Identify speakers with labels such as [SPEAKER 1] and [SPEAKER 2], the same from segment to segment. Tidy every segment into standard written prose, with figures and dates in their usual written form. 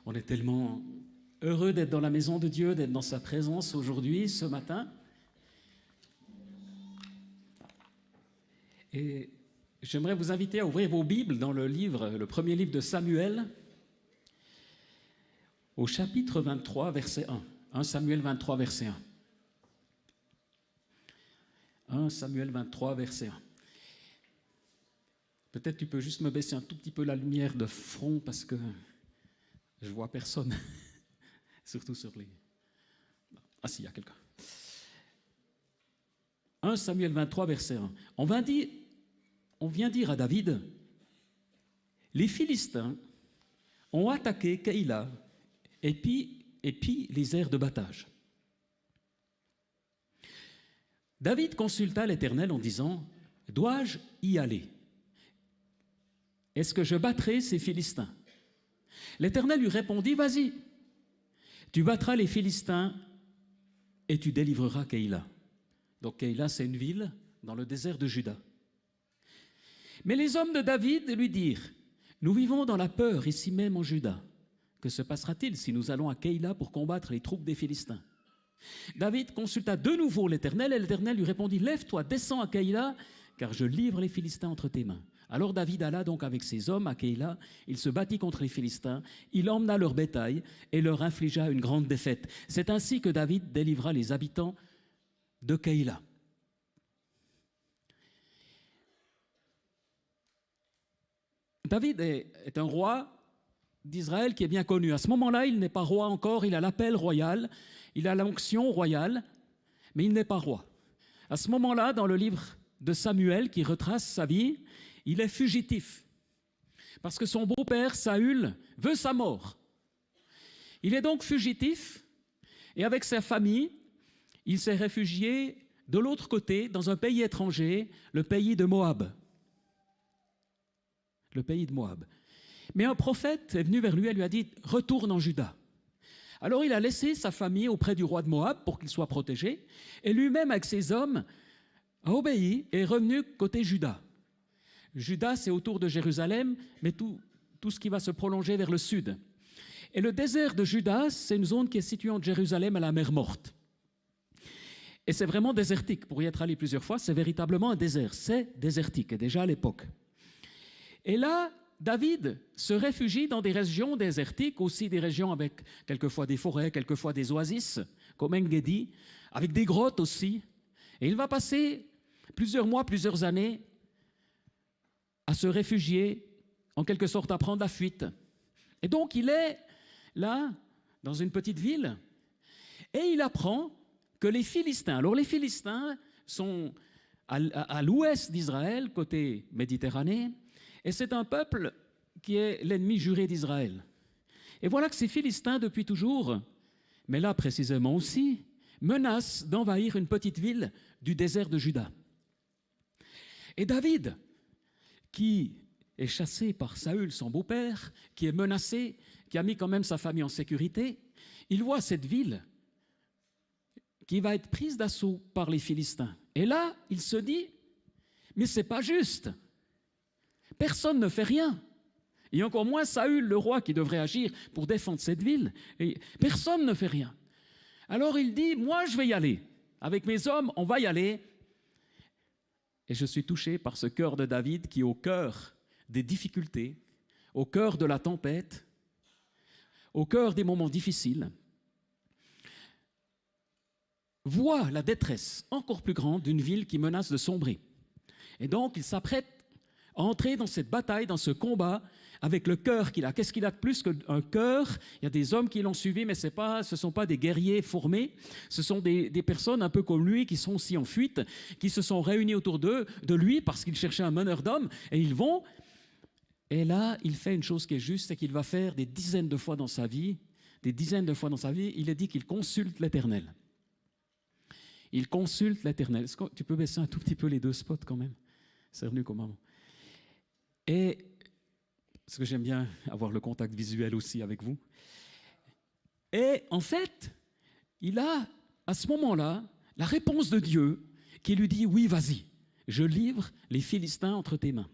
[SPEAKER 1] On est tellement heureux d'être dans la maison de Dieu, d'être dans sa présence aujourd'hui, ce matin. Et j'aimerais vous inviter à ouvrir vos Bibles dans le premier livre de Samuel, au chapitre 23, verset 1. 1 Samuel 23, verset 1. 1 Samuel 23, verset 1. Peut-être tu peux juste me baisser un tout petit peu la lumière de front parce que je ne vois personne, surtout sur les... Ah si, il y a quelqu'un. 1 Samuel 23, verset 1. On vient dire à David, les Philistins ont attaqué Keïla et puis les aires de battage. David consulta l'Éternel en disant, dois-je y aller? Est-ce que je battrai ces Philistins? L'Éternel lui répondit, vas-y, tu battras les Philistins et tu délivreras Keïla. Donc Keïla, c'est une ville dans le désert de Juda. Mais les hommes de David lui dirent, nous vivons dans la peur ici même en Juda. Que se passera-t-il si nous allons à Keïla pour combattre les troupes des Philistins? David consulta de nouveau l'Éternel et l'Éternel lui répondit, lève-toi, descends à Keïla, car je livre les Philistins entre tes mains. Alors David alla donc avec ses hommes à Keïla, il se battit contre les Philistins, il emmena leur bétail et leur infligea une grande défaite. C'est ainsi que David délivra les habitants de Keïla. David est un roi d'Israël qui est bien connu. À ce moment-là, il n'est pas roi encore, il a l'appel royal, il a l'onction royale, mais il n'est pas roi. À ce moment-là, dans le livre de Samuel qui retrace sa vie, il est fugitif parce que son beau-père Saül veut sa mort. Il est donc fugitif et avec sa famille, il s'est réfugié de l'autre côté, dans un pays étranger, le pays de Moab. Le pays de Moab. Mais un prophète est venu vers lui et lui a dit « Retourne en Juda ». Alors il a laissé sa famille auprès du roi de Moab pour qu'il soit protégé, et lui-même avec ses hommes a obéi et est revenu côté Juda. Juda, c'est autour de Jérusalem, mais tout ce qui va se prolonger vers le sud. Et le désert de Juda, c'est une zone qui est située entre Jérusalem et la mer Morte. Et c'est vraiment désertique. Pour y être allé plusieurs fois, c'est véritablement un désert. C'est désertique, et déjà à l'époque. Et là, David se réfugie dans des régions désertiques, aussi des régions avec quelquefois des forêts, quelquefois des oasis, comme En-Gedi, avec des grottes aussi. Et il va passer plusieurs mois, plusieurs années à se réfugier, en quelque sorte à prendre la fuite. Et donc il est là, dans une petite ville, et il apprend que les Philistins, alors les Philistins sont à l'ouest d'Israël, côté Méditerranée, et c'est un peuple qui est l'ennemi juré d'Israël. Et voilà que ces Philistins, depuis toujours, mais là précisément aussi, menacent d'envahir une petite ville du désert de Juda. Et David, qui est chassé par Saül, son beau-père, qui est menacé, qui a mis quand même sa famille en sécurité, il voit cette ville qui va être prise d'assaut par les Philistins. Et là, il se dit, mais c'est pas juste. Personne ne fait rien. Et encore moins Saül, le roi, qui devrait agir pour défendre cette ville. Et personne ne fait rien. Alors il dit, moi je vais y aller. Avec mes hommes, on va y aller. Et je suis touché par ce cœur de David qui, au cœur des difficultés, au cœur de la tempête, au cœur des moments difficiles, voit la détresse encore plus grande d'une ville qui menace de sombrer. Et donc il s'apprête à entrer dans cette bataille, dans ce combat, avec le cœur qu'il a. Qu'est-ce qu'il a de plus qu'un cœur? Il y a des hommes qui l'ont suivi, mais ce ne sont pas des guerriers formés, ce sont des personnes un peu comme lui qui sont aussi en fuite, qui se sont réunis autour de lui parce qu'ils cherchaient un meneur d'hommes, et ils vont. Et là, il fait une chose qui est juste, c'est qu'il va faire des dizaines de fois dans sa vie, il est dit qu'il consulte l'Éternel. Il consulte l'Éternel. Tu peux baisser un tout petit peu les deux spots quand même? C'est revenu comment? Et, parce que j'aime bien avoir le contact visuel aussi avec vous. Et en fait, il a, à ce moment-là, la réponse de Dieu qui lui dit, oui, vas-y, je livre les Philistins entre tes mains.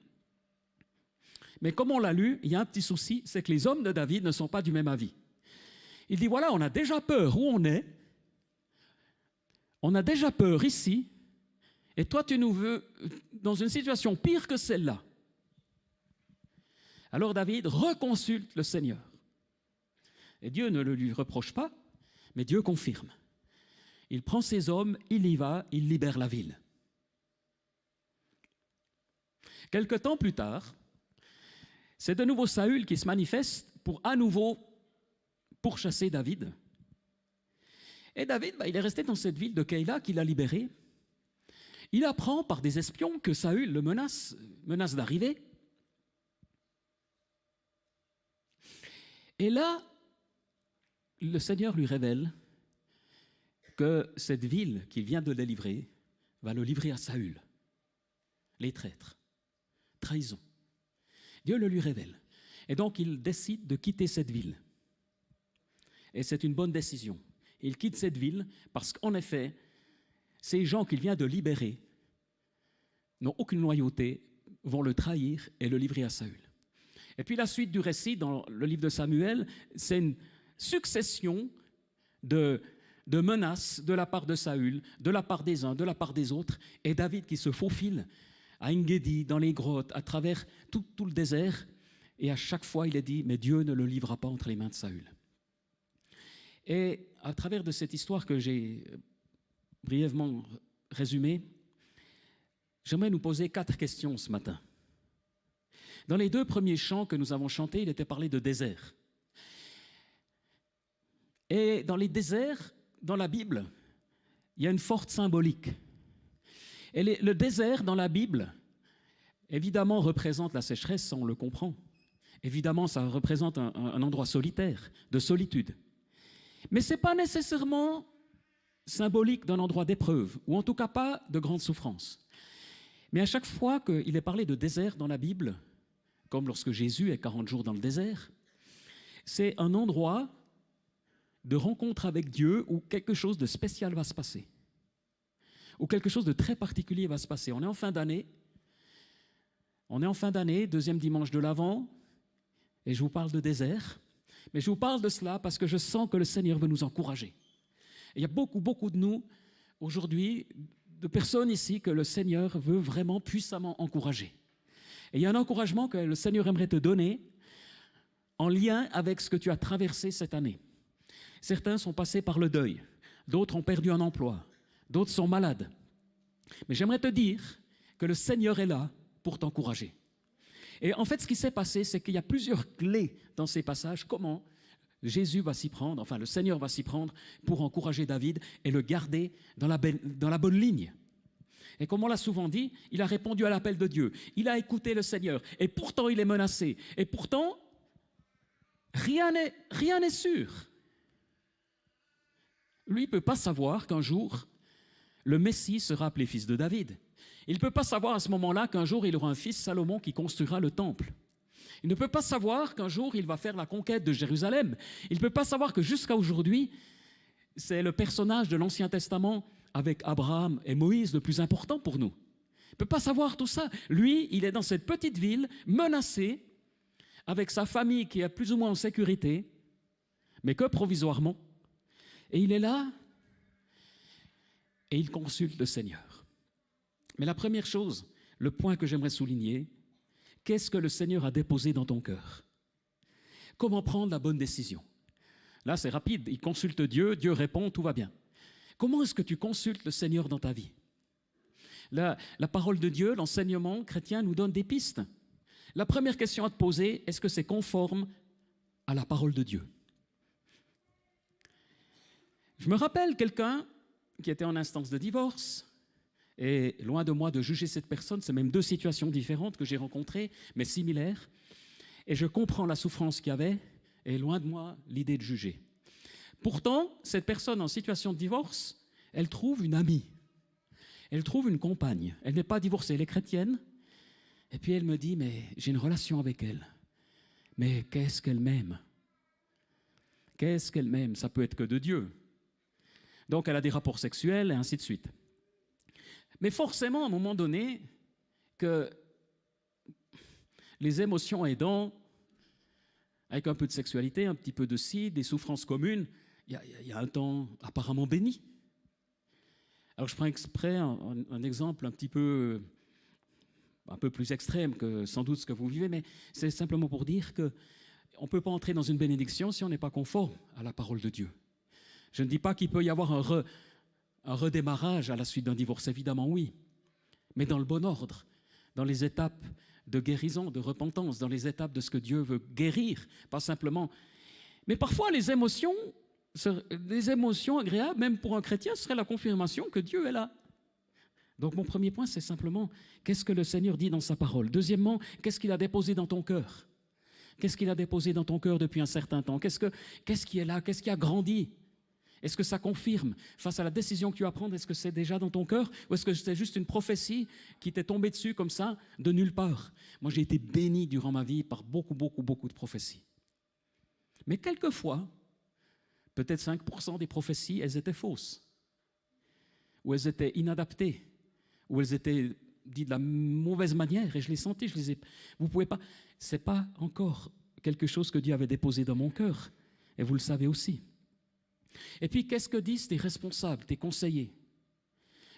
[SPEAKER 1] Mais comme on l'a lu, il y a un petit souci, c'est que les hommes de David ne sont pas du même avis. Il dit, voilà, on a déjà peur où on a déjà peur ici, et toi tu nous veux dans une situation pire que celle-là. Alors David reconsulte le Seigneur. Et Dieu ne le lui reproche pas, mais Dieu confirme. Il prend ses hommes, il y va, il libère la ville. Quelque temps plus tard, c'est de nouveau Saül qui se manifeste pour à nouveau pourchasser David. Et David, il est resté dans cette ville de Keïla qu'il a libérée. Il apprend par des espions que Saül le menace d'arriver. Et là, le Seigneur lui révèle que cette ville qu'il vient de délivrer va le livrer à Saül. Les traîtres, trahison. Dieu le lui révèle. Et donc, il décide de quitter cette ville. Et c'est une bonne décision. Il quitte cette ville parce qu'en effet, ces gens qu'il vient de libérer n'ont aucune loyauté, vont le trahir et le livrer à Saül. Et puis la suite du récit dans le livre de Samuel, c'est une succession de menaces de la part de Saül, de la part des uns, de la part des autres, et David qui se faufile à En-Gedi, dans les grottes, à travers tout le désert, et à chaque fois il est dit, mais Dieu ne le livrera pas entre les mains de Saül. Et à travers de cette histoire que j'ai brièvement résumée, j'aimerais nous poser 4 questions ce matin. Dans les 2 premiers chants que nous avons chantés, il était parlé de désert. Et dans les déserts, dans la Bible, il y a une forte symbolique. Et le désert dans la Bible, évidemment, représente la sécheresse, ça on le comprend. Évidemment, ça représente un endroit solitaire, de solitude. Mais ce n'est pas nécessairement symbolique d'un endroit d'épreuve, ou en tout cas pas de grande souffrance. Mais à chaque fois qu'il est parlé de désert dans la Bible, comme lorsque Jésus est 40 jours dans le désert, c'est un endroit de rencontre avec Dieu où quelque chose de spécial va se passer, où quelque chose de très particulier va se passer. On est en fin d'année, 2e dimanche de l'Avent, et je vous parle de désert, mais je vous parle de cela parce que je sens que le Seigneur veut nous encourager. Et il y a beaucoup de nous, aujourd'hui, de personnes ici que le Seigneur veut vraiment puissamment encourager. Et il y a un encouragement que le Seigneur aimerait te donner en lien avec ce que tu as traversé cette année. Certains sont passés par le deuil, d'autres ont perdu un emploi, d'autres sont malades. Mais j'aimerais te dire que le Seigneur est là pour t'encourager. Et en fait, ce qui s'est passé, c'est qu'il y a plusieurs clés dans ces passages. Comment Jésus va s'y prendre, enfin le Seigneur va s'y prendre pour encourager David et le garder dans la bonne ligne. Et comme on l'a souvent dit, il a répondu à l'appel de Dieu. Il a écouté le Seigneur. Et pourtant, il est menacé. Et pourtant, rien n'est sûr. Lui, il ne peut pas savoir qu'un jour, le Messie sera appelé fils de David. Il ne peut pas savoir à ce moment-là qu'un jour, il aura un fils, Salomon, qui construira le temple. Il ne peut pas savoir qu'un jour, il va faire la conquête de Jérusalem. Il ne peut pas savoir que jusqu'à aujourd'hui, c'est le personnage de l'Ancien Testament avec Abraham et Moïse le plus important pour nous. Il ne peut pas savoir tout ça. Lui, il est dans cette petite ville, menacé, avec sa famille qui est plus ou moins en sécurité, mais que provisoirement. Et il est là, et il consulte le Seigneur. Mais la première chose, le point que j'aimerais souligner, qu'est-ce que le Seigneur a déposé dans ton cœur? Comment prendre la bonne décision? Là, c'est rapide, il consulte Dieu, Dieu répond, tout va bien. Comment est-ce que tu consultes le Seigneur dans ta vie? La parole de Dieu, l'enseignement chrétien nous donne des pistes. La première question à te poser, est-ce que c'est conforme à la parole de Dieu? Je me rappelle quelqu'un qui était en instance de divorce, et loin de moi de juger cette personne, c'est même 2 situations différentes que j'ai rencontrées, mais similaires, et je comprends la souffrance qu'il y avait, et loin de moi l'idée de juger. Pourtant, cette personne en situation de divorce, elle trouve une amie, elle trouve une compagne, elle n'est pas divorcée, elle est chrétienne, et puis elle me dit, mais j'ai une relation avec elle, mais qu'est-ce qu'elle m'aime? Qu'est-ce qu'elle m'aime? Ça peut être que de Dieu. Donc elle a des rapports sexuels et ainsi de suite. Mais forcément, à un moment donné, que les émotions aidant, avec un peu de sexualité, un petit peu de ci, des souffrances communes, il y a un temps apparemment béni. Alors je prends exprès un exemple un peu plus extrême que sans doute ce que vous vivez, mais c'est simplement pour dire qu'on ne peut pas entrer dans une bénédiction si on n'est pas conforme à la parole de Dieu. Je ne dis pas qu'il peut y avoir un redémarrage à la suite d'un divorce, évidemment oui, mais dans le bon ordre, dans les étapes de guérison, de repentance, dans les étapes de ce que Dieu veut guérir, pas simplement. Mais parfois les émotions agréables, même pour un chrétien, seraient la confirmation que Dieu est là. Donc mon premier point, c'est simplement, qu'est-ce que le Seigneur dit dans sa parole? Deuxièmement, qu'est-ce qu'il a déposé dans ton cœur? Qu'est-ce qu'il a déposé dans ton cœur depuis un certain temps? Qu'est-ce qui est là? Qu'est-ce qui a grandi? Est-ce que ça confirme face à la décision que tu vas prendre? Est-ce que c'est déjà dans ton cœur? Ou est-ce que c'est juste une prophétie qui t'est tombée dessus comme ça, de nulle part? Moi, j'ai été béni durant ma vie par beaucoup de prophéties. Mais quelquefois, peut-être 5% des prophéties, elles étaient fausses. Ou elles étaient inadaptées. Ou elles étaient dites de la mauvaise manière. Et je les sentais, vous ne pouvez pas... Ce n'est pas encore quelque chose que Dieu avait déposé dans mon cœur. Et vous le savez aussi. Et puis, qu'est-ce que disent tes responsables, tes conseillers?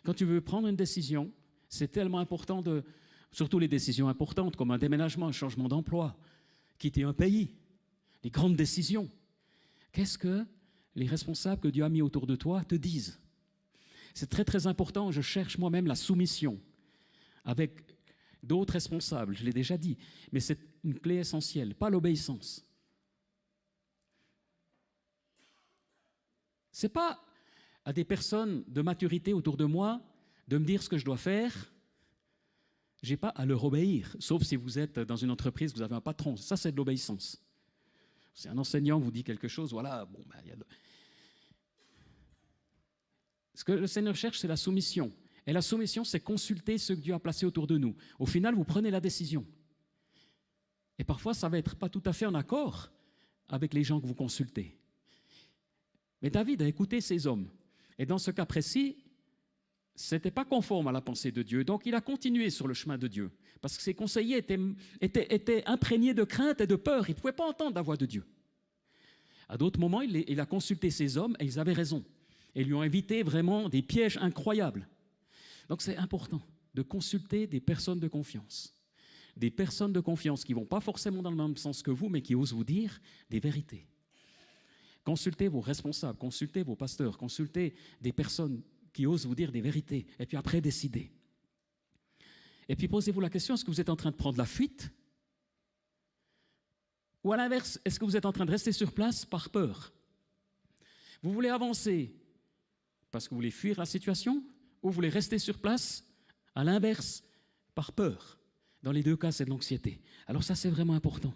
[SPEAKER 1] Quand tu veux prendre une décision, c'est tellement important, surtout les décisions importantes, comme un déménagement, un changement d'emploi, quitter un pays, les grandes décisions. Qu'est-ce que les responsables que Dieu a mis autour de toi te disent? C'est très important, je cherche moi-même la soumission avec d'autres responsables, je l'ai déjà dit, mais c'est une clé essentielle, pas l'obéissance. Ce n'est pas à des personnes de maturité autour de moi de me dire ce que je dois faire. Je n'ai pas à leur obéir, sauf si vous êtes dans une entreprise, vous avez un patron. Ça, c'est de l'obéissance. Si un enseignant vous dit quelque chose, voilà, bon, ben, Ce que le Seigneur cherche, c'est la soumission. Et la soumission, c'est consulter ce que Dieu a placé autour de nous. Au final, vous prenez la décision. Et parfois, ça ne va être pas tout à fait en accord avec les gens que vous consultez. Mais David a écouté ces hommes. Et dans ce cas précis, ce n'était pas conforme à la pensée de Dieu. Donc il a continué sur le chemin de Dieu. Parce que ses conseillers étaient imprégnés de crainte et de peur. Ils ne pouvaient pas entendre la voix de Dieu. À d'autres moments, il a consulté ces hommes et ils avaient raison. Et lui ont évité vraiment des pièges incroyables. Donc c'est important de consulter des personnes de confiance. Des personnes de confiance qui ne vont pas forcément dans le même sens que vous, mais qui osent vous dire des vérités. Consultez vos responsables, consultez vos pasteurs, consultez des personnes qui osent vous dire des vérités, et puis après décidez. Et puis posez-vous la question, est-ce que vous êtes en train de prendre la fuite? Ou à l'inverse, est-ce que vous êtes en train de rester sur place par peur? Vous voulez avancer parce que vous voulez fuir la situation, ou vous voulez rester sur place, à l'inverse, par peur? Dans les deux cas, c'est de l'anxiété. Alors ça, c'est vraiment important.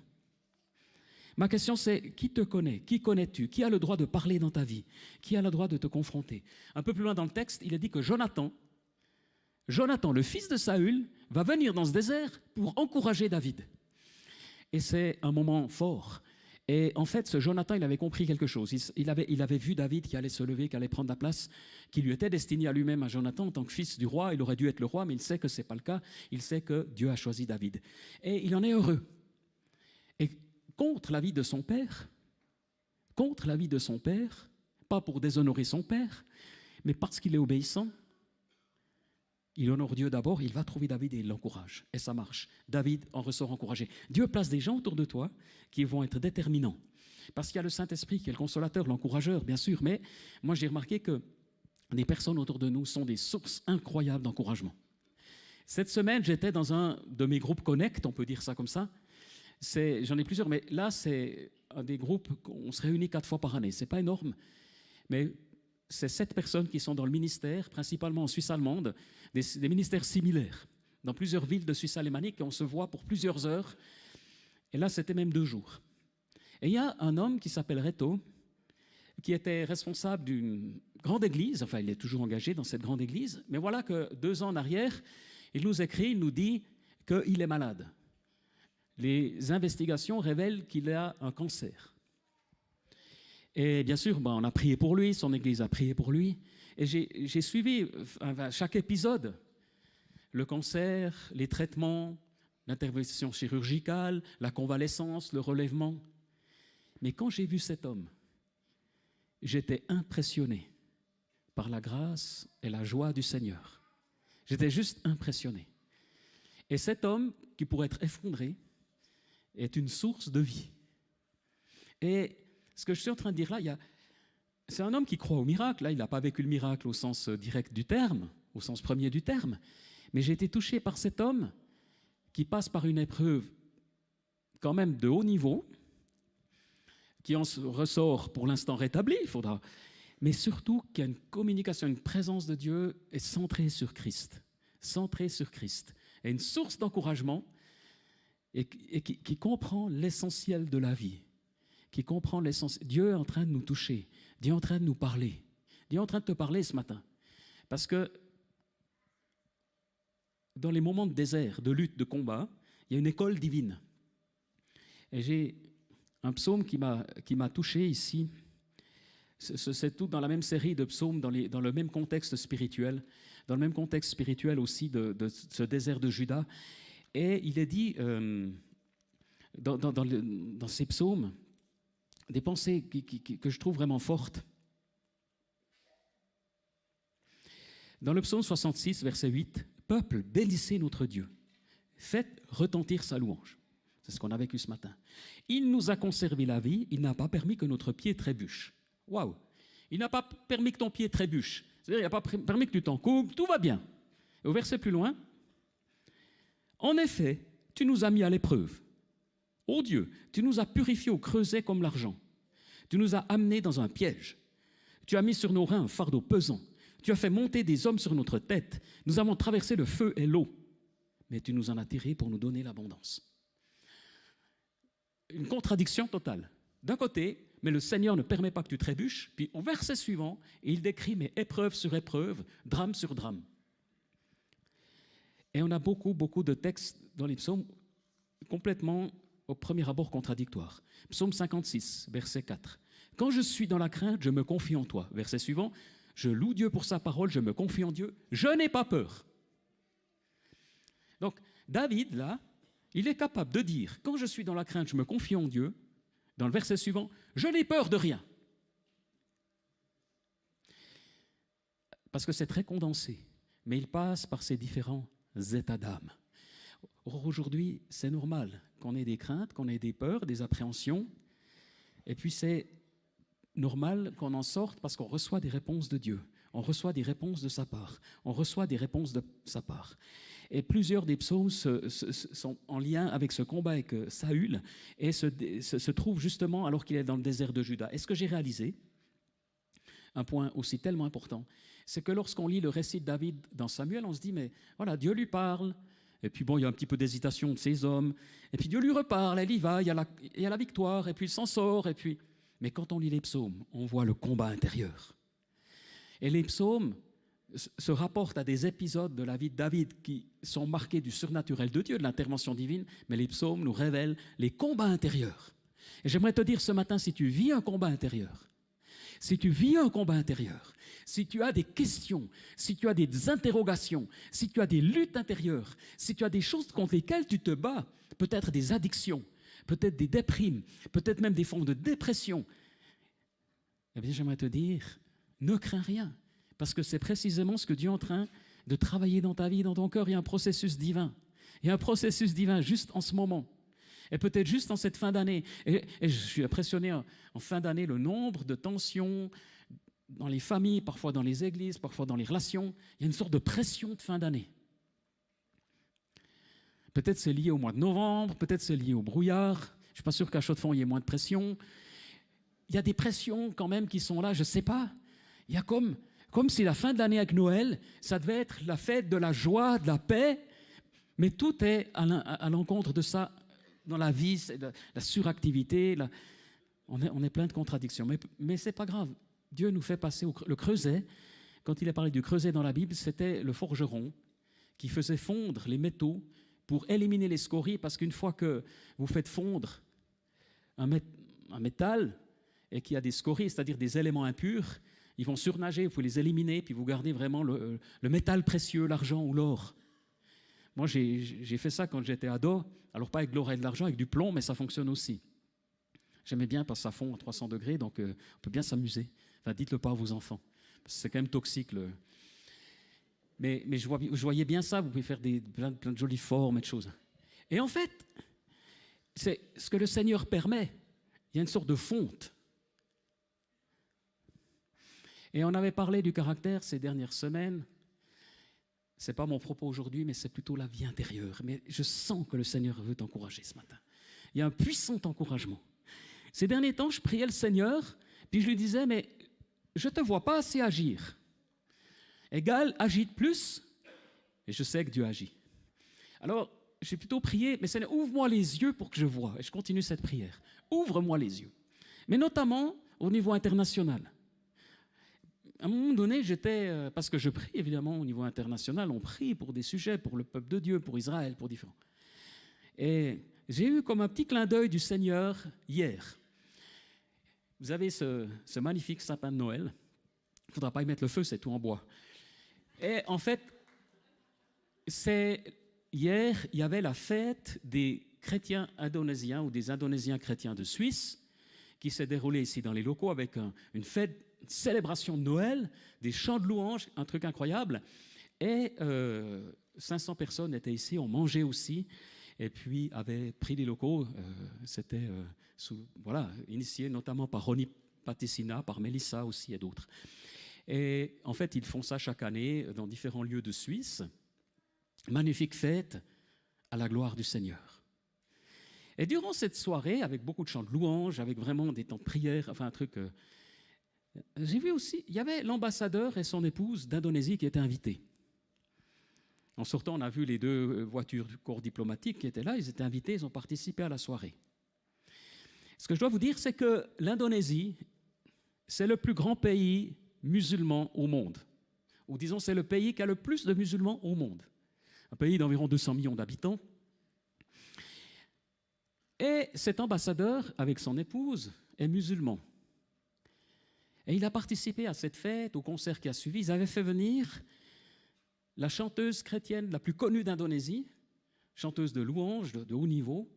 [SPEAKER 1] Ma question, c'est qui te connaît? Qui connais-tu? Qui a le droit de parler dans ta vie? Qui a le droit de te confronter? Un peu plus loin dans le texte, il est dit que Jonathan, le fils de Saül, va venir dans ce désert pour encourager David. Et c'est un moment fort. Et en fait, ce Jonathan, il avait compris quelque chose. Il avait vu David qui allait se lever, qui allait prendre la place, qui lui était destiné à lui-même, à Jonathan, en tant que fils du roi. Il aurait dû être le roi, mais il sait que ce n'est pas le cas. Il sait que Dieu a choisi David. Et il en est heureux. Et contre l'avis de son père, pas pour déshonorer son père, mais parce qu'il est obéissant, il honore Dieu d'abord, il va trouver David et il l'encourage. Et ça marche. David en ressort encouragé. Dieu place des gens autour de toi qui vont être déterminants. Parce qu'il y a le Saint-Esprit qui est le consolateur, l'encourageur, bien sûr, mais moi j'ai remarqué que des personnes autour de nous sont des sources incroyables d'encouragement. Cette semaine, j'étais dans un de mes groupes Connect, on peut dire ça comme ça. J'en ai plusieurs, mais là, c'est un des groupes, on se réunit 4 fois par année. Ce n'est pas énorme, mais c'est 7 personnes qui sont dans le ministère, principalement en Suisse allemande, des ministères similaires, dans plusieurs villes de Suisse alémanique, et on se voit pour plusieurs heures. Et là, c'était même 2 jours. Et il y a un homme qui s'appelle Reto, qui était responsable d'une grande église, enfin, il est toujours engagé dans cette grande église, mais voilà que 2 ans en arrière, il nous écrit, il nous dit qu'il est malade. Les investigations révèlent qu'il a un cancer. Et bien sûr, on a prié pour lui, son église a prié pour lui. Et j'ai suivi chaque épisode, le cancer, les traitements, l'intervention chirurgicale, la convalescence, le relèvement. Mais quand j'ai vu cet homme, j'étais impressionné par la grâce et la joie du Seigneur. J'étais juste impressionné. Et cet homme, qui pourrait être effondré, est une source de vie. Et ce que je suis en train de dire là, c'est un homme qui croit au miracle. Là, il n'a pas vécu le miracle au sens direct du terme, au sens premier du terme. Mais j'ai été touché par cet homme qui passe par une épreuve quand même de haut niveau, qui en ressort pour l'instant rétabli, il faudra, mais surtout qui a une communication, une présence de Dieu est centrée sur Christ, et une source d'encouragement et qui comprend l'essentiel de la vie, qui comprend l'essentiel. Dieu est en train de nous toucher, Dieu est en train de nous parler, Dieu est en train de te parler ce matin, parce que dans les moments de désert, de lutte, de combat, il y a une école divine. Et j'ai un psaume qui m'a touché ici. C'est tout dans la même série de psaumes, dans le même contexte spirituel, aussi de ce désert de Juda. Et il est dit dans ces psaumes des pensées que je trouve vraiment fortes. Dans le psaume 66, verset 8, « Peuple, bénissez notre Dieu, faites retentir sa louange. » C'est ce qu'on a vécu ce matin. « Il nous a conservé la vie, il n'a pas permis que notre pied trébuche. » Waouh! Il n'a pas permis que ton pied trébuche. C'est-à-dire, il n'a pas permis que tu t'en coupes, tout va bien. Et au verset plus loin, « En effet, tu nous as mis à l'épreuve. Ô Dieu, tu nous as purifiés au creuset comme l'argent. Tu nous as amenés dans un piège. Tu as mis sur nos reins un fardeau pesant. Tu as fait monter des hommes sur notre tête. Nous avons traversé le feu et l'eau. Mais tu nous en as tirés pour nous donner l'abondance. » Une contradiction totale. D'un côté, mais le Seigneur ne permet pas que tu trébuches. Puis au verset suivant, il décrit mais épreuve sur épreuve, drame sur drame. Et on a beaucoup de textes dans les psaumes complètement, au premier abord, contradictoires. Psaume 56, verset 4. « Quand je suis dans la crainte, je me confie en toi. » Verset suivant. « Je loue Dieu pour sa parole, je me confie en Dieu, je n'ai pas peur. » Donc, David, là, il est capable de dire, quand je suis dans la crainte, je me confie en Dieu. Dans le verset suivant, je n'ai peur de rien. Parce que c'est très condensé, mais il passe par ces différents états d'âme. Or, aujourd'hui, c'est normal qu'on ait des craintes, qu'on ait des peurs, des appréhensions, et puis c'est normal qu'on en sorte parce qu'on reçoit des réponses de Dieu, on reçoit des réponses de sa part, Et plusieurs des psaumes sont en lien avec ce combat avec Saül et se trouvent justement alors qu'il est dans le désert de Juda. Et ce que j'ai réalisé, un point aussi tellement important, c'est que lorsqu'on lit le récit de David dans Samuel, on se dit, mais voilà, Dieu lui parle, et puis bon, il y a un petit peu d'hésitation de ces hommes, et puis Dieu lui reparle, elle y va, il y a la victoire, et puis il s'en sort, et puis... Mais quand on lit les psaumes, on voit le combat intérieur. Et les psaumes se rapportent à des épisodes de la vie de David qui sont marqués du surnaturel de Dieu, de l'intervention divine, mais les psaumes nous révèlent les combats intérieurs. Et j'aimerais te dire ce matin, si tu vis un combat intérieur, si tu as des questions, si tu as des interrogations, si tu as des luttes intérieures, si tu as des choses contre lesquelles tu te bats, peut-être des addictions, peut-être des déprimes, peut-être même des formes de dépression, eh bien j'aimerais te dire, ne crains rien. Parce que c'est précisément ce que Dieu est en train de travailler dans ta vie, dans ton cœur. Il y a un processus divin. Il y a un processus divin juste en ce moment. Et peut-être juste en cette fin d'année. Et je suis impressionné en fin d'année, le nombre de tensions dans les familles, parfois dans les églises, parfois dans les relations. Il y a une sorte de pression de fin d'année. Peut-être c'est lié au mois de novembre, peut-être c'est lié au brouillard. Je ne suis pas sûr qu'à Chaux-de-Fonds, il y ait moins de pression. Il y a des pressions quand même qui sont là, je ne sais pas. Il y a comme si la fin de l'année avec Noël, ça devait être la fête de la joie, de la paix, mais tout est à l'encontre de ça dans la vie, c'est la suractivité, on est plein de contradictions. Mais ce n'est pas grave. Dieu nous fait passer le creuset. Quand il a parlé du creuset dans la Bible, c'était le forgeron qui faisait fondre les métaux pour éliminer les scories, parce qu'une fois que vous faites fondre un métal et qu'il y a des scories, c'est-à-dire des éléments impurs, ils vont surnager, vous pouvez les éliminer, puis vous gardez vraiment le métal précieux, l'argent ou l'or. Moi, j'ai fait ça quand j'étais ado. Alors, pas avec de l'or et de l'argent, avec du plomb, mais ça fonctionne aussi. J'aimais bien parce que ça fond à 300 degrés, donc on peut bien s'amuser. Enfin, dites-le pas à vos enfants. C'est quand même toxique. Mais je voyais bien ça. Vous pouvez faire plein de jolies formes et de choses. Et en fait, c'est ce que le Seigneur permet. Il y a une sorte de fonte. Et on avait parlé du caractère ces dernières semaines. Ce n'est pas mon propos aujourd'hui, mais c'est plutôt la vie intérieure. Mais je sens que le Seigneur veut t'encourager ce matin. Il y a un puissant encouragement. Ces derniers temps, je priais le Seigneur, puis je lui disais, mais je ne te vois pas assez agir. Égal, agis de plus, et je sais que Dieu agit. Alors, j'ai plutôt prié, mais Seigneur, ouvre-moi les yeux pour que je voie. Et je continue cette prière. Ouvre-moi les yeux. Mais notamment au niveau international. À un moment donné, parce que je prie évidemment au niveau international, on prie pour des sujets, pour le peuple de Dieu, pour Israël, pour différents. Et j'ai eu comme un petit clin d'œil du Seigneur hier. Vous avez ce magnifique sapin de Noël. Il ne faudra pas y mettre le feu, c'est tout en bois. Et en fait, hier, il y avait la fête des chrétiens indonésiens ou des Indonésiens chrétiens de Suisse qui s'est déroulée ici dans les locaux avec une fête, une célébration de Noël, des chants de louanges, un truc incroyable. Et 500 personnes étaient ici, ont mangé aussi, et puis avaient pris les locaux. C'était initié notamment par Ronnie Patissina, par Mélissa aussi et d'autres. Et en fait, ils font ça chaque année dans différents lieux de Suisse. Magnifique fête à la gloire du Seigneur. Et durant cette soirée, avec beaucoup de chants de louanges, avec vraiment des temps de prière, enfin un truc... j'ai vu aussi, il y avait l'ambassadeur et son épouse d'Indonésie qui étaient invités. En sortant, on a vu les deux voitures du corps diplomatique qui étaient là, ils étaient invités, ils ont participé à la soirée. Ce que je dois vous dire, c'est que l'Indonésie, c'est le plus grand pays musulman au monde. Ou disons, c'est le pays qui a le plus de musulmans au monde. Un pays d'environ 200 millions d'habitants. Et cet ambassadeur, avec son épouse, est musulman. Et il a participé à cette fête, au concert qui a suivi. Ils avaient fait venir la chanteuse chrétienne la plus connue d'Indonésie, chanteuse de louanges de haut niveau,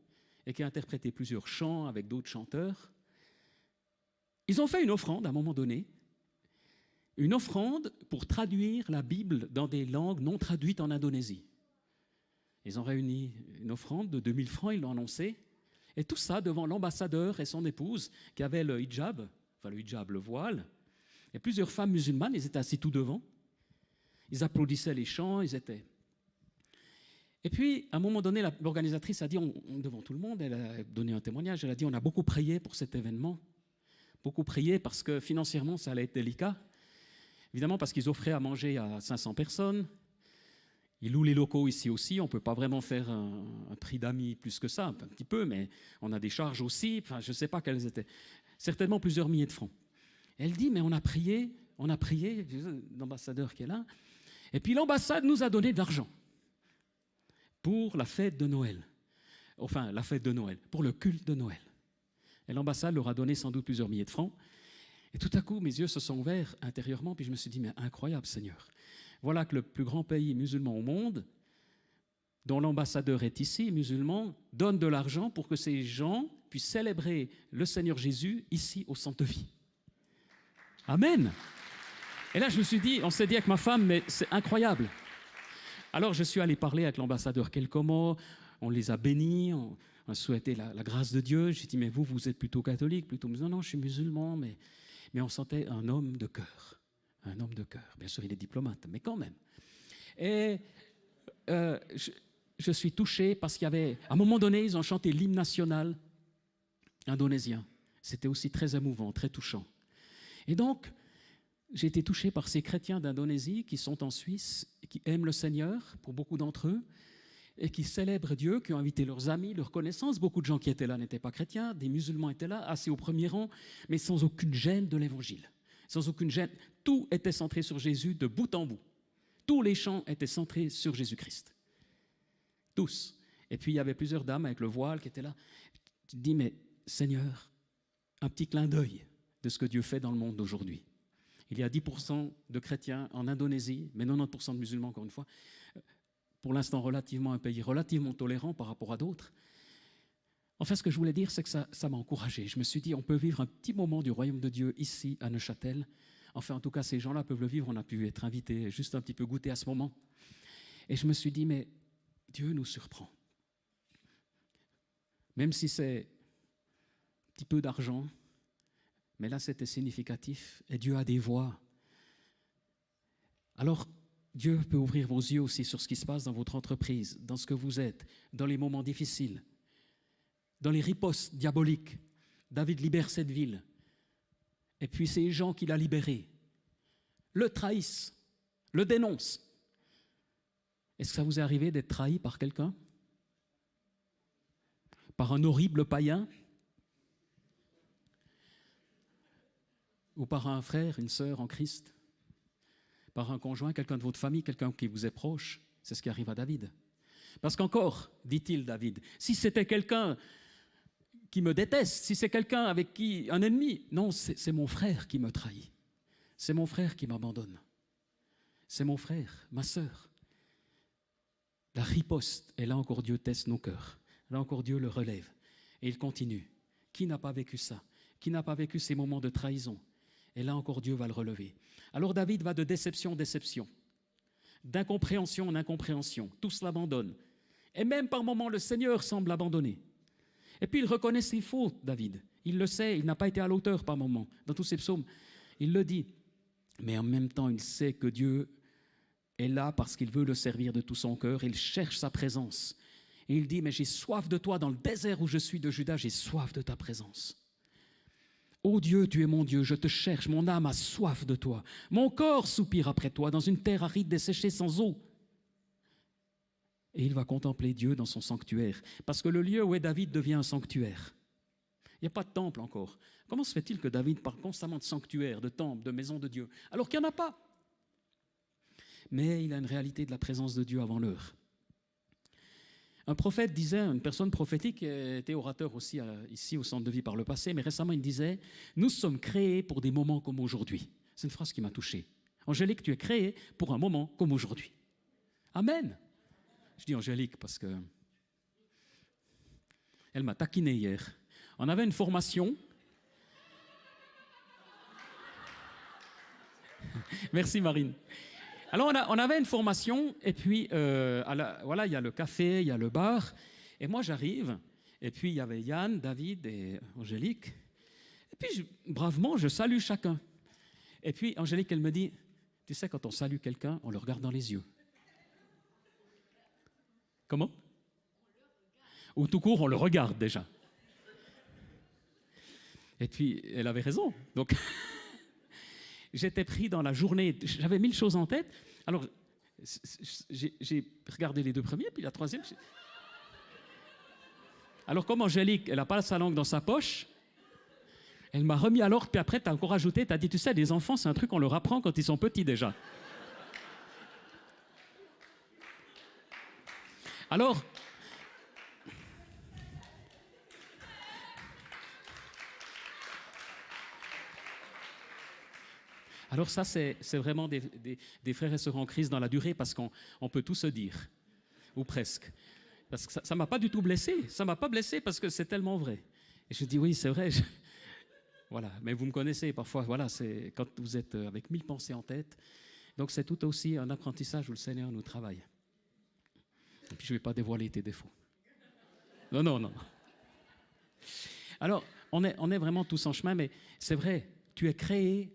[SPEAKER 1] et qui a interprété plusieurs chants avec d'autres chanteurs. Ils ont fait une offrande à un moment donné, une offrande pour traduire la Bible dans des langues non traduites en Indonésie. Ils ont réuni une offrande de 2000 francs, ils l'ont annoncé, et tout ça devant l'ambassadeur et son épouse qui avaient le hijab, le voile, et plusieurs femmes musulmanes, ils étaient assis tout devant. Ils applaudissaient les chants, ils étaient... Et puis, à un moment donné, l'organisatrice a dit, devant tout le monde, elle a donné un témoignage, elle a dit, on a beaucoup prié pour cet événement, beaucoup prié parce que financièrement, ça allait être délicat. Évidemment, parce qu'ils offraient à manger à 500 personnes. Ils louent les locaux ici aussi, on ne peut pas vraiment faire un prix d'amis plus que ça, un petit peu, mais on a des charges aussi, enfin, je ne sais pas quelles étaient. Certainement plusieurs milliers de francs. Elle dit, mais on a prié, l'ambassadeur qui est là, et puis l'ambassade nous a donné de l'argent pour la fête de Noël. Enfin, la fête de Noël, pour le culte de Noël. Et l'ambassade leur a donné sans doute plusieurs milliers de francs. Et tout à coup, mes yeux se sont ouverts intérieurement, puis je me suis dit, mais incroyable Seigneur. Voilà que le plus grand pays musulman au monde, dont l'ambassadeur est ici, musulman, donne de l'argent pour que ces gens puissent célébrer le Seigneur Jésus ici au centre de vie. Amen. Et là, je me suis dit, on s'est dit avec ma femme, mais c'est incroyable. Alors, je suis allé parler avec l'ambassadeur quelques mots, on les a bénis, on a souhaité la grâce de Dieu. J'ai dit, mais vous êtes plutôt catholique, plutôt musulman? Non, je suis musulman, mais on sentait un homme de cœur. Un homme de cœur. Bien sûr, il est diplomate, mais quand même. Et je suis touché parce qu'il y avait... À un moment donné, ils ont chanté l'hymne national indonésien. C'était aussi très émouvant, très touchant. Et donc, j'ai été touché par ces chrétiens d'Indonésie qui sont en Suisse, qui aiment le Seigneur, pour beaucoup d'entre eux, et qui célèbrent Dieu, qui ont invité leurs amis, leurs connaissances. Beaucoup de gens qui étaient là n'étaient pas chrétiens, des musulmans étaient là, assis au premier rang, mais sans aucune gêne de l'Évangile. Sans aucune gêne. Tout était centré sur Jésus de bout en bout. Tous les chants étaient centrés sur Jésus-Christ. Tous. Et puis il y avait plusieurs dames avec le voile qui étaient là. Tu te dis, mais Seigneur, un petit clin d'œil de ce que Dieu fait dans le monde d'aujourd'hui. Il y a 10% de chrétiens en Indonésie, mais 90% de musulmans, encore une fois. pour l'instant relativement un pays relativement tolérant par rapport à d'autres. Enfin, ce que je voulais dire, c'est que ça m'a encouragé. Je me suis dit, on peut vivre un petit moment du royaume de Dieu ici, à Neuchâtel. Enfin, en tout cas, ces gens-là peuvent le vivre. On a pu être invités, juste un petit peu goûter à ce moment. Et je me suis dit, mais Dieu nous surprend. Même si c'est un petit peu d'argent, mais là, c'était significatif. Et Dieu a des voies. Alors, Dieu peut ouvrir vos yeux aussi sur ce qui se passe dans votre entreprise, dans ce que vous êtes, dans les moments difficiles, dans les ripostes diaboliques. David libère cette ville. Et puis ces gens qu'il a libérés le trahissent, le dénoncent. Est-ce que ça vous est arrivé d'être trahi par quelqu'un? Par un horrible païen? Ou par un frère, une sœur en Christ? Par un conjoint, quelqu'un de votre famille, quelqu'un qui vous est proche? C'est ce qui arrive à David. Parce qu'encore, dit-il David, si c'était quelqu'un qui me déteste, si c'est quelqu'un avec qui, un ennemi, non, c'est mon frère qui me trahit. C'est mon frère qui m'abandonne. C'est mon frère, ma sœur. La riposte, et là encore Dieu teste nos cœurs. Là encore Dieu le relève. Et il continue. Qui n'a pas vécu ça? Qui n'a pas vécu ces moments de trahison? Et là encore Dieu va le relever. Alors David va de déception en déception, d'incompréhension en incompréhension. Tous l'abandonnent. Et même par moments, le Seigneur semble abandonner. Et puis il reconnaît ses fautes, David. Il le sait, il n'a pas été à l'auteur par moments. Dans tous ses psaumes, il le dit. Mais en même temps, il sait que Dieu est là parce qu'il veut le servir de tout son cœur. Il cherche sa présence. Et il dit, mais j'ai soif de toi dans le désert où je suis de Juda, j'ai soif de ta présence. Ô Dieu, tu es mon Dieu, je te cherche, mon âme a soif de toi. Mon corps soupire après toi dans une terre aride desséchée sans eau. Et il va contempler Dieu dans son sanctuaire. Parce que le lieu où est David devient un sanctuaire. Il n'y a pas de temple encore. Comment se fait-il que David parle constamment de sanctuaire, de temple, de maison de Dieu, alors qu'il n'y en a pas? Mais il a une réalité de la présence de Dieu avant l'heure. Un prophète disait, une personne prophétique était orateur aussi ici au Centre de Vie par le passé, mais récemment il disait « Nous sommes créés pour des moments comme aujourd'hui ». C'est une phrase qui m'a touché. Angélique, tu es créée pour un moment comme aujourd'hui. Amen. Je dis Angélique parce que elle m'a taquiné hier. On avait une formation. Merci Marine. Alors on avait une formation et puis voilà, il y a le café, il y a le bar et moi j'arrive et puis il y avait Yann, David et Angélique et puis bravement je salue chacun. Et puis Angélique elle me dit, tu sais quand on salue quelqu'un, on le regarde dans les yeux. Comment? Ou tout court, on le regarde déjà. Et puis, elle avait raison. Donc, j'étais pris dans la journée, j'avais 1000 choses en tête. Alors, j'ai regardé les deux premiers, puis la troisième. Alors, comme Angélique, elle n'a pas sa langue dans sa poche, elle m'a remis à l'ordre, puis après, tu as encore ajouté, tu as dit, tu sais, les enfants, c'est un truc qu'on leur apprend quand ils sont petits déjà. Alors, ça, c'est vraiment des frères et sœurs en crise dans la durée parce qu'on peut tout se dire, ou presque. Parce que ça ne m'a pas du tout blessé. Ça ne m'a pas blessé parce que c'est tellement vrai. Et je dis, oui, c'est vrai. Voilà, mais vous me connaissez parfois. Voilà, c'est quand vous êtes avec 1000 pensées en tête. Donc, c'est tout aussi un apprentissage où le Seigneur nous travaille. Et puis, je ne vais pas dévoiler tes défauts. Non, non, non. Alors, on est vraiment tous en chemin, mais c'est vrai, tu es créé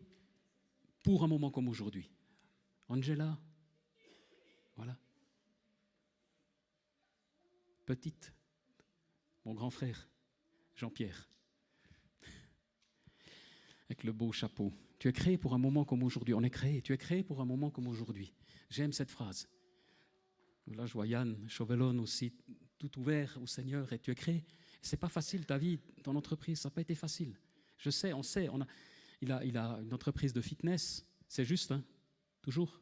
[SPEAKER 1] pour un moment comme aujourd'hui. Angela, voilà. Petite, mon grand frère, Jean-Pierre, avec le beau chapeau. Tu es créé pour un moment comme aujourd'hui. On est créé, tu es créé pour un moment comme aujourd'hui. J'aime cette phrase. Là, je vois Yann Chauvelon aussi, tout ouvert au Seigneur, et tu es créé. C'est pas facile, ta vie, ton entreprise, ça n'a pas été facile. Je sais, on sait, il a une entreprise de fitness, c'est juste, hein, toujours.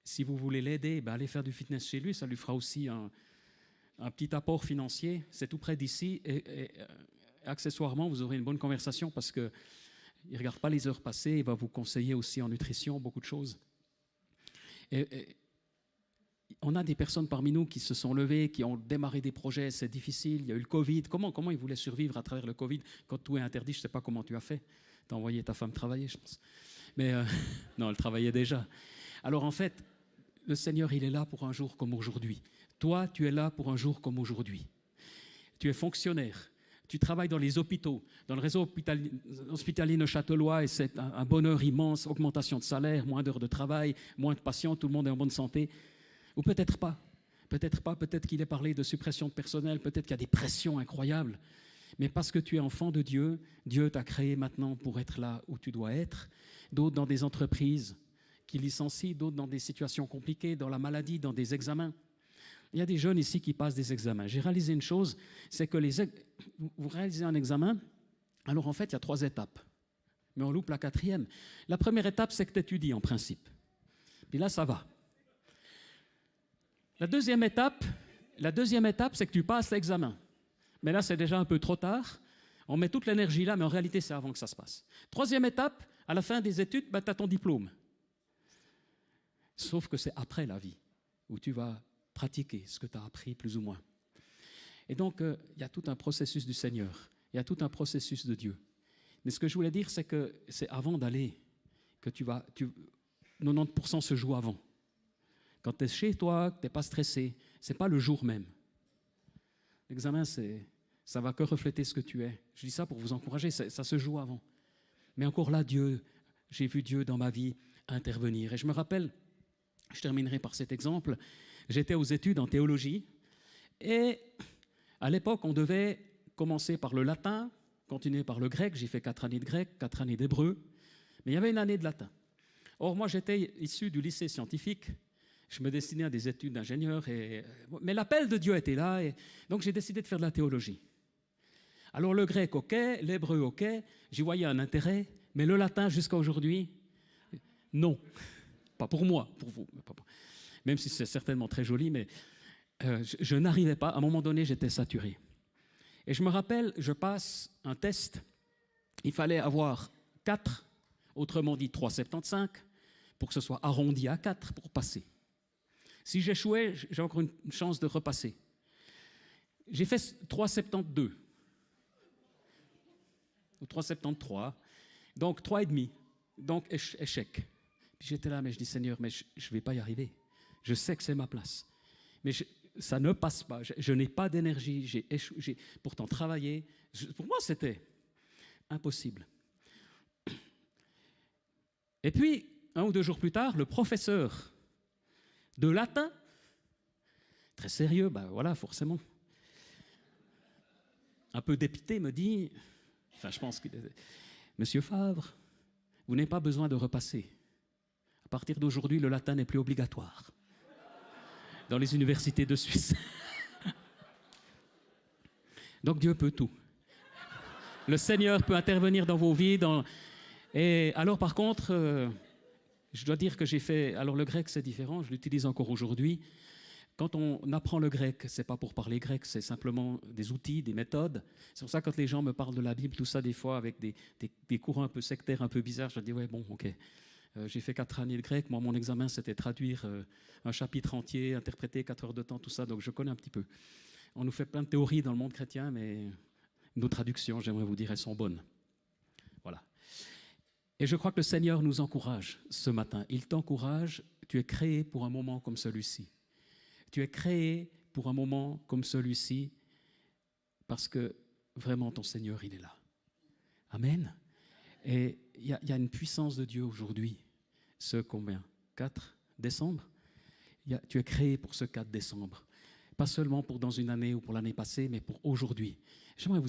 [SPEAKER 1] Si vous voulez l'aider, ben allez faire du fitness chez lui, ça lui fera aussi un petit apport financier, c'est tout près d'ici, et accessoirement, vous aurez une bonne conversation parce qu'il ne regarde pas les heures passées, il va vous conseiller aussi en nutrition, beaucoup de choses. Et On a des personnes parmi nous qui se sont levées, qui ont démarré des projets, c'est difficile, il y a eu le Covid. Comment ils voulaient survivre à travers le Covid quand tout est interdit? Je ne sais pas comment tu as fait. Tu as envoyé ta femme travailler, je pense. Mais non, elle travaillait déjà. Alors en fait, le Seigneur, il est là pour un jour comme aujourd'hui. Toi, tu es là pour un jour comme aujourd'hui. Tu es fonctionnaire. Tu travailles dans les hôpitaux, dans le réseau hospitalier neuchâtelois, et c'est un bonheur immense, augmentation de salaire, moins d'heures de travail, moins de patients, tout le monde est en bonne santé. Ou peut-être pas, peut-être qu'il est parlé de suppression de personnel, peut-être qu'il y a des pressions incroyables. Mais parce que tu es enfant de Dieu, Dieu t'a créé maintenant pour être là où tu dois être. D'autres dans des entreprises qui licencient, d'autres dans des situations compliquées, dans la maladie, dans des examens. Il y a des jeunes ici qui passent des examens. J'ai réalisé une chose, c'est que vous réalisez un examen, alors en fait, il y a 3 étapes. Mais on loupe la 4e. La première étape, c'est que tu étudies en principe. Puis là, ça va. La deuxième étape, c'est que tu passes l'examen. Mais là, c'est déjà un peu trop tard. On met toute l'énergie là, mais en réalité, c'est avant que ça se passe. 3e étape, à la fin des études, tu as ton diplôme. Sauf que c'est après la vie, où tu vas pratiquer ce que tu as appris, plus ou moins. Et donc, il y a tout un processus du Seigneur. Il y a tout un processus de Dieu. Mais ce que je voulais dire, c'est que c'est avant d'aller que 90% se joue avant. Quand tu es chez toi, que tu n'es pas stressé, ce n'est pas le jour même. L'examen, ça ne va que refléter ce que tu es. Je dis ça pour vous encourager, ça se joue avant. Mais encore là, j'ai vu Dieu dans ma vie intervenir. Et je me rappelle, je terminerai par cet exemple, j'étais aux études en théologie, et à l'époque, on devait commencer par le latin, continuer par le grec. J'ai fait 4 années de grec, 4 années d'hébreu, mais il y avait une année de latin. Or, moi, j'étais issu du lycée scientifique. Je me destinais à des études d'ingénieur, mais l'appel de Dieu était là, et donc j'ai décidé de faire de la théologie. Alors le grec, ok, l'hébreu, ok, j'y voyais un intérêt, mais le latin, jusqu'à aujourd'hui, non. Pas pour moi, pour vous. Même si c'est certainement très joli, mais je n'arrivais pas. À un moment donné, j'étais saturé. Et je me rappelle, je passe un test, il fallait avoir 4, autrement dit 3,75, pour que ce soit arrondi à 4 pour passer. Si j'échouais, j'ai encore une chance de repasser. J'ai fait 3,72 ou 3,73, donc 3,5, donc échec. Puis j'étais là, mais je dis, Seigneur, mais je ne vais pas y arriver. Je sais que c'est ma place, mais ça ne passe pas. Je n'ai pas d'énergie, j'ai pourtant travaillé. Pour moi, c'était impossible. Et puis, 1 ou 2 jours plus tard, le professeur de latin, très sérieux, ben voilà, forcément, un peu dépité, me dit, enfin je pense que, Monsieur Favre, vous n'avez pas besoin de repasser. À partir d'aujourd'hui, le latin n'est plus obligatoire dans les universités de Suisse. Donc Dieu peut tout. Le Seigneur peut intervenir dans vos vies. Et alors par contre, je dois dire que j'ai fait... Alors le grec, c'est différent, je l'utilise encore aujourd'hui. Quand on apprend le grec, ce n'est pas pour parler grec, c'est simplement des outils, des méthodes. C'est pour ça que quand les gens me parlent de la Bible, tout ça, des fois, avec des courants un peu sectaires, un peu bizarres, je dis, ouais, bon, ok. J'ai fait 4 années de grec. Moi, mon examen, c'était traduire un chapitre entier, interpréter 4 heures de temps, tout ça. Donc, je connais un petit peu. On nous fait plein de théories dans le monde chrétien, mais nos traductions, j'aimerais vous dire, elles sont bonnes. Voilà. Et je crois que le Seigneur nous encourage ce matin. Il t'encourage. Tu es créé pour un moment comme celui-ci. Tu es créé pour un moment comme celui-ci parce que vraiment, ton Seigneur, il est là. Amen. Et il y a une puissance de Dieu aujourd'hui. Ce combien? 4 décembre? Tu es créé pour ce 4 décembre. Pas seulement pour dans une année ou pour l'année passée, mais pour aujourd'hui. J'aimerais vous